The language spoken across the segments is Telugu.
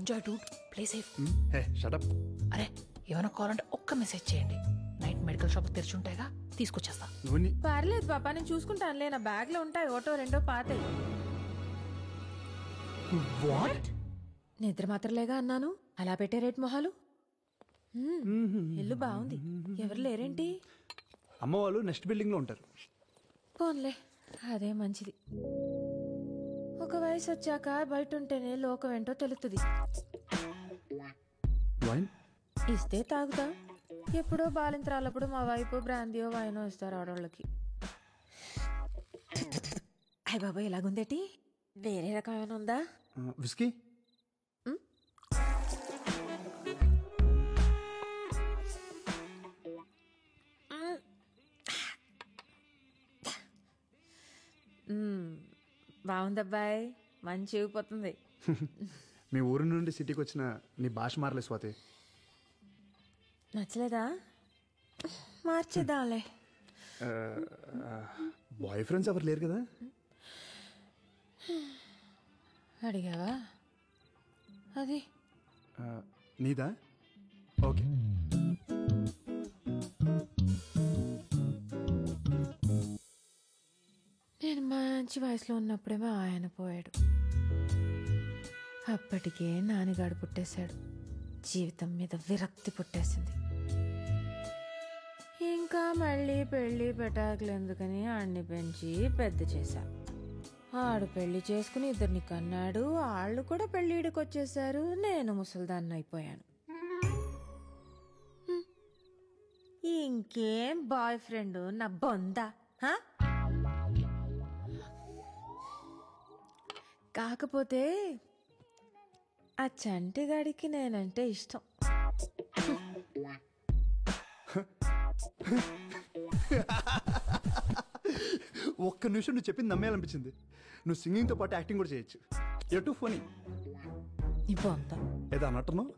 Enjoy dude, play safe. Hey shut up. అరే ఏమైనా కావాలంటే ఒక్క మెసేజ్ చేయండి, నైట్ మెడికల్ షాప్ తెరిచి ఉంటాయిగా, తీసుకొచ్చేస్తా. పర్లేదు పాపా, నేను చూసుకుంటానులే. నా బ్యాగ్ లో ఉంటాయి ఒకటో రెండో పాతాయి. వాట్? నిద్ర మాత్రలేగా అన్నాను, అలా పెట్టే రేట్ మొహాలు. ఇల్లు బాగుంది, ఎవరు లేరేంటి? అమ్మ వాళ్ళు నెక్స్ట్ బిల్డింగ్ లో ఉంటారు. పోన్లే, అదే మంచిది. ఒక వయసు వచ్చాక బయట ఉంటేనే లోకం ఏంటో తెలుస్తుంది. ఇస్తే తాగుతా. ఎప్పుడో బాలింతరాలప్పుడు మా వైపు బ్రాందీయో వైనో ఇస్తారు ఆడవాళ్ళకి. అయ్య బాబా, ఇలాగుందేటి? వేరే రకమైన ఉందా? విస్కీ? బాగుందబ్బాయి, మంచి ఊగిపోతుంది. మీ ఊరు నుండి సిటీకి వచ్చిన నీ భాష మారలే స్వాతి. నచ్చలేదా? మార్చేద్దాంలే. బాయ్ ఫ్రెండ్స్ ఎవరు లేరు కదా? అడిగావా? అది నీదా? ఓకే. నేను మంచి వయసులో ఉన్నప్పుడేమో ఆయన పోయాడు. అప్పటికే నాన్నగాడు పుట్టేశాడు. జీవితం మీద విరక్తి పుట్టేసింది. ఇంకా మళ్ళీ పెళ్లి పెటాకులు ఎందుకని ఆడిని పెంచి పెద్ద చేశా. ఆడు పెళ్లి చేసుకుని ఇద్దరిని కన్నాడు. వాళ్ళు కూడా పెళ్లిడికి వచ్చేసారు. నేను ముసల్దాన్ని అయిపోయాను. ఇంకేం బాయ్ ఫ్రెండ్ నా బొందా? కాకపోతే ఆ చంటిగాడికి నేనంటే ఇష్టం. ఒక్క నిమిషం నువ్వు చెప్పింది నమ్మేయాలనిపించింది. నువ్వు సింగింగ్ తో పాటు యాక్టింగ్ కూడా చేయొచ్చు. ఎటు ఫోనీ ఏదో అన్నట్టున్నావు.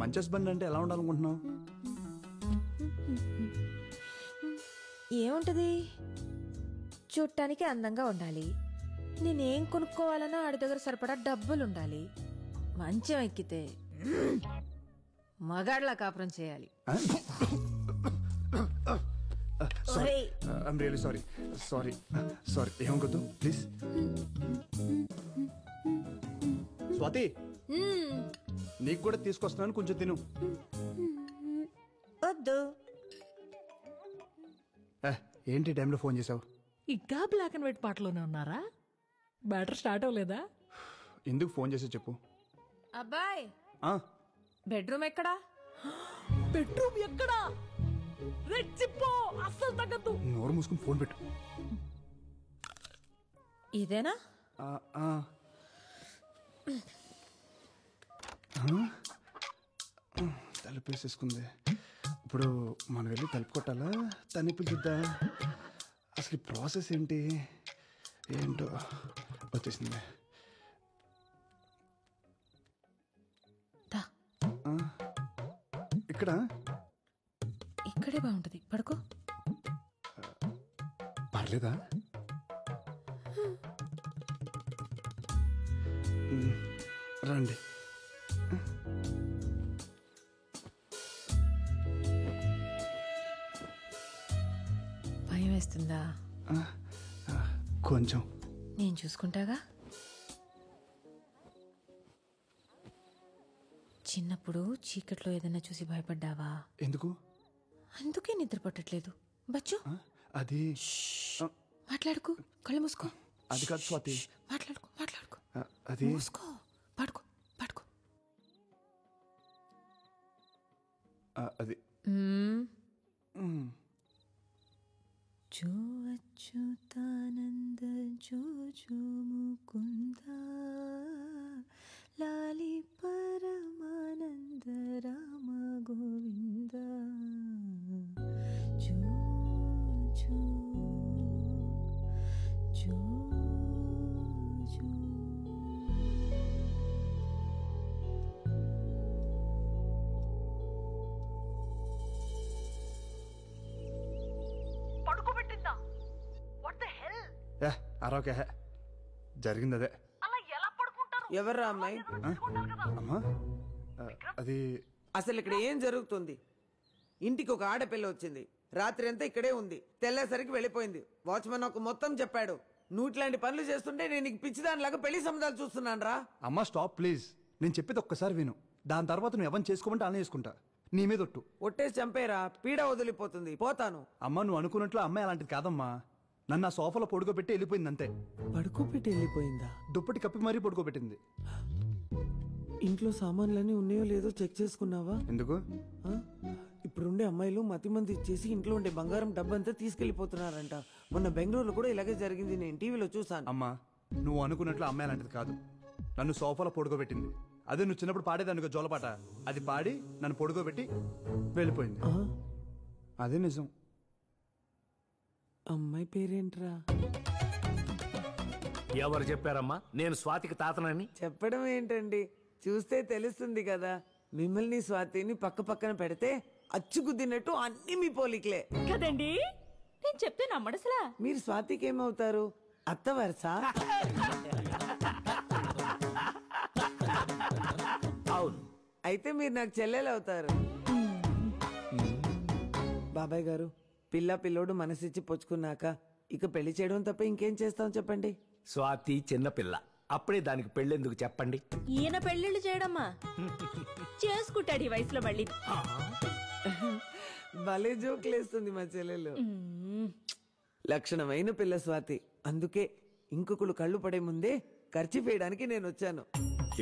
మంచి హస్బెండ్ అంటే ఎలా ఉండాలనుకుంటున్నావు? ఏముంటది, చూడటానికి అందంగా ఉండాలి. నేనేం కొనుక్కోవాలన్నా ఆడి దగ్గర సరిపడా డబ్బులుండాలి. మంచం ఎక్కితే మగాడ్లా కాపురం చేయాలి. Sorry ఏమనుకోద్దు please. స్వాతి, నీకు కూడా తీసుకొస్తున్నాను, కొంచెం తిను. వద్దు. ఏంటి టైంలో ఫోన్ చేసావు? ఇంకా బ్లాక్ అండ్ వైట్ పాటలోనే ఉన్నారా? బ్యాటర్ స్టార్ట్ అవ్వలేదా? ఎందుకు ఫోన్ చేసా చెప్పు. అబ్బాయ్, బెడ్రూమ్ ఎక్కడా? బెడ్రూమ్ ఎక్కడా? రెచ్చిపో, అస్సలు తగ్గద్దు. నోరు మూసుకుని ఫోన్ పెట్టు. ఇదేనా? తలుపు వేసేసుకుంది. ఇప్పుడు మనం వెళ్ళి తలుపు కొట్టాలా, తని పిలుద్దా? అసలు ఈ ప్రాసెస్ ఏంటి ఏంటో. వచ్చేసింది. ఇక్కడే బాగుంటది, పడుకో. పర్లేదా? రండి. భయం వేస్తుందా? కొంచెం. నేను చూసుకుంటాగా. చిన్నప్పుడు చీకట్లో ఏదైనా చూసి భయపడ్డావా? ఎందుకు? అందుకే నిద్ర పట్టట్లేదు. బచ్చు, అది మాట్లాడుకో, కళ్ళు మూసుకో. అది కాదు స్వాతి. మాట్లాడుకో. అది మూసుకో, పడుకో. అది జో అచ్యుతానంద జో జో ముకుంద లాలి పరమానంద రామ గోవింద జో జో జో జో. పడుకోబెట్టిందా? What the hell? అరొకే జరిగింది అదే. ఎవర్రా అమ్మాయి? అమ్మా అది అసలు ఇక్కడ ఏం జరుగుతుంది? ఇంటికి ఒక ఆడపిల్ల వచ్చింది, రాత్రి అంతా ఇక్కడే ఉంది, తెల్లేసరికి వెళ్ళిపోయింది. వాచ్మెన్ నాకు మొత్తం చెప్పాడు. నువ్వు ఇట్లాంటి పనులు చేస్తుంటే నేను నీకు పిచ్చిదానిలాగా పెళ్లి సంబంధాలు చూస్తున్నాను రా. అమ్మా స్టాప్ ప్లీజ్. నేను చెప్పేది ఒక్కసారి విను. దాని తర్వాత నువ్వు ఎవరిని చేసుకోమంటే అలా చేసుకుంటా. నీ మీద ఒట్టు. ఒట్టేసి చంపేరా, పీడ వదిలిపోతుంది. పోతాను. అమ్మా నువ్వు అనుకున్నట్లు అమ్మాయి అలాంటిది కాదమ్మా. నన్ను ఆ సోఫాలో పడుకోబెట్టి వెళ్ళిపోయింది అంతే. పడుకోబెట్టి వెళ్ళిపోయిందా? దుప్పటి కప్పి మరీ పడుకోబెట్టింది. ఇంట్లో సామాన్లన్నీ ఉన్నాయో లేదో చెక్ చేసుకున్నావా? ఎందుకు? ఆ? ఇప్పుడుండే అమ్మాయిలు మతిమంది ఇచ్చేసి ఇంట్లో ఉండే బంగారం డబ్బంతా తీసుకెళ్లిపోతున్నారంట. మొన్న బెంగళూరులో కూడా ఇలాగే జరిగింది, నేను టీవీలో చూసాను. అమ్మా నువ్వు అనుకున్నట్లు అమ్మాయి అలాంటిది కాదు. నన్ను సోఫాలో పడుకోబెట్టింది. అదే నువ్వు చిన్నప్పుడు పాడేదానికి జోలపాట, అది పాడి నన్ను పడుకోబెట్టి వెళ్ళిపోయింది. ఆ? అదే నిజం. అమ్మాయి పేరేంట్రా? ఎవరు చెప్పారమ్మా నేను స్వాతికి తాతనని? చెప్పడం ఏంటండి, చూస్తే తెలుస్తుంది కదా. మిమ్మల్ని స్వాతిని పక్క పక్కన పెడితే అచ్చుకుద్దినట్టు అన్ని మీ పోలికలే కదండి. నేను చెప్తే నమ్మడసలా. మీరు స్వాతికి ఏమవుతారు? అత్త వరుసా? అవును. అయితే మీరు నాకు చెల్లెలు అవుతారు. బాబాయ్ గారు, పిల్ల పిల్లోడు మనసిచ్చి పుచ్చుకున్నాక ఇక పెళ్లి చేయడం తప్ప ఇంకేం చేస్తాం చెప్పండి. స్వాతి చిన్నపిల్ల, అప్పుడే దానికి పెళ్ళెందుకు చెప్పండి? ఈయన పెళ్ళిళ్ళు చేయడమ్మా చేసుకుంటాడు ఈ వయసులో మళ్ళీ. భలే జోకులేస్తుంది మా చెల్లెలు. లక్షణమైన పిల్ల స్వాతి. అందుకే ఇంకొకళ్ళు కళ్ళు పడే ముందే ఖర్చు వేయడానికి నేను వచ్చాను.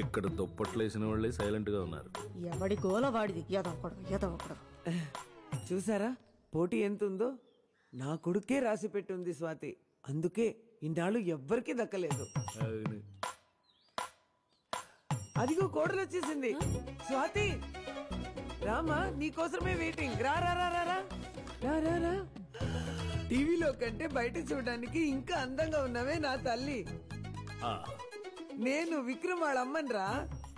ఇక్కడ దుప్పట్లు వేసిన వాళ్ళే సైలెంట్ గా ఉన్నారు. ఎవడి గోల వాడిది. ఎదవకూడదు. చూసారా పోటీ ఎంతుందో? నా కొడుకే రాసి పెట్టుంది స్వాతి. అందుకే ఇన్నాళ్ళు ఎవ్వరికీ దక్కలేదు. అదిగో కోడలు వచ్చేసింది. స్వాతి రామా, నీకోసమే వెయిటింగ్. రా రా రా రా రా రా రా రా. టీవీలో కంటే బయట చూడడానికి ఇంకా అందంగా ఉన్నావే నా తల్లి. నేను విక్రమ్ వాళ్ళ అమ్మని రా.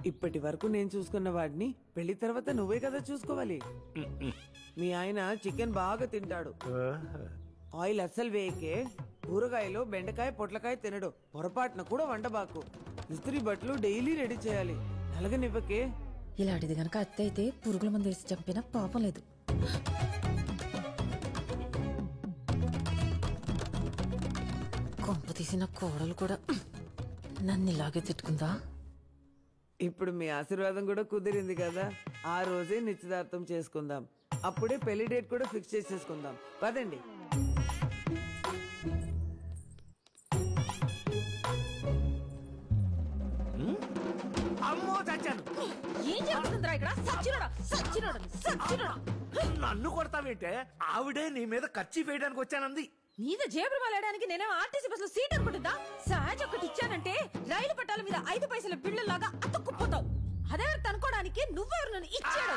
ఇప్పటి వరకు నేను చూసుకున్న వాడిని పెళ్లి తర్వాత నువ్వే కదా చూసుకోవాలి. మీ ఆయన చికెన్ బాగా తింటాడు. ఆయిల్ అస్సలు వేయకే. కూరగాయలు బెండకాయ పొట్లకాయ తినడు. పొరపాటున కూడా వండబాకు. ఇస్త్రీ బట్టలు డైలీ రెడీ చేయాలి. నలగనివ్వకే. ఇలాంటిది గనక అత్త అయితే పురుగుల మందు వేసి చంపినా పాపం లేదు. కొంప తీసిన కోడలు కూడా నన్ను ఇలాగే తిట్టుకుందా? ఇప్పుడు మీ ఆశీర్వాదం కూడా కుదిరింది కదా. ఆ రోజే నిశ్చితార్థం చేసుకుందాం. అప్పుడే పెళ్లి డేట్ కూడా ఫిక్స్ చేసేసుకుందాం. పదండి. అమ్మో చచ్చాను. ఏం చేస్తుందిరా ఇక్కడ? సచ్చినోడా. నన్ను కొడతావేంటే? ఆవిడే నీ మీద ఖర్చు వేయడానికి వచ్చానంది. మీద జేబులు వెళ్ళడానికి నేనేమో ఆర్టీసీ బస్ లో సీట్ అనుకుంటుందా? సహజ ఒకటి ఇచ్చానంటే రైలు పట్టాల మీద 5 పైసల బిళ్ళలాగా అతుక్కుపోతావు. అదెవరు అనుకోవడానికి నువ్వెవరు నన్ను ఇచ్చాడు?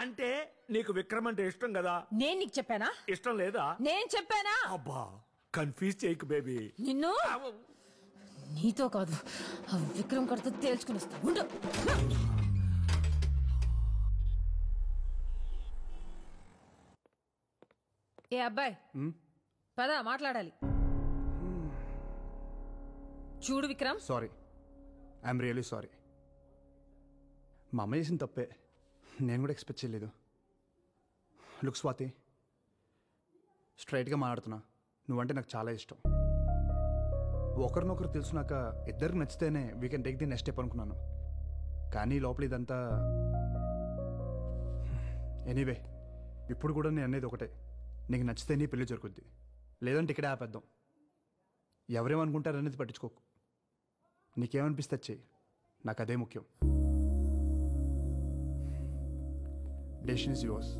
అంటే నీకు విక్రమ్ అంటే ఇష్టం కదా? నేను నీకు చెప్పానా? ఇష్టం లేదా? నేను చెప్పానా? అబ్బా కన్ఫ్యూజ్ చేయకు బేబీ. నిన్ను నీతో కాదు ఆ విక్రమ్ కడితో తేల్చుకుని వస్తా ఉండు. ఏ అబ్బాయి పద మాట్లాడాలి. చూడు Vikram, sorry, I'm really sorry. మా అమ్మ చేసిన తప్పే. నేను కూడా ఎక్స్పెక్ట్ చేయలేదు. లుక్ స్వాతి, స్ట్రైట్గా మాట్లాడుతున్నా. నువ్వంటే నాకు చాలా ఇష్టం. ఒకరినొకరు తెలుసునాక ఇద్దరికి నచ్చితేనే we can take the next step అనుకున్నాను. కానీ లోపల ఇదంతా ఎనీవే. ఇప్పుడు కూడా నేను అనేది ఒకటే, నీకు నచ్చితే నీ పెళ్లి జరుగుద్ది, లేదంటే ఇక్కడే ఆపేద్దాం. ఎవరేమనుకుంటారనేది పట్టించుకోకు. నీకేమనిపిస్తే చెయ్యి, నాకు అదే ముఖ్యం. Decision is yours.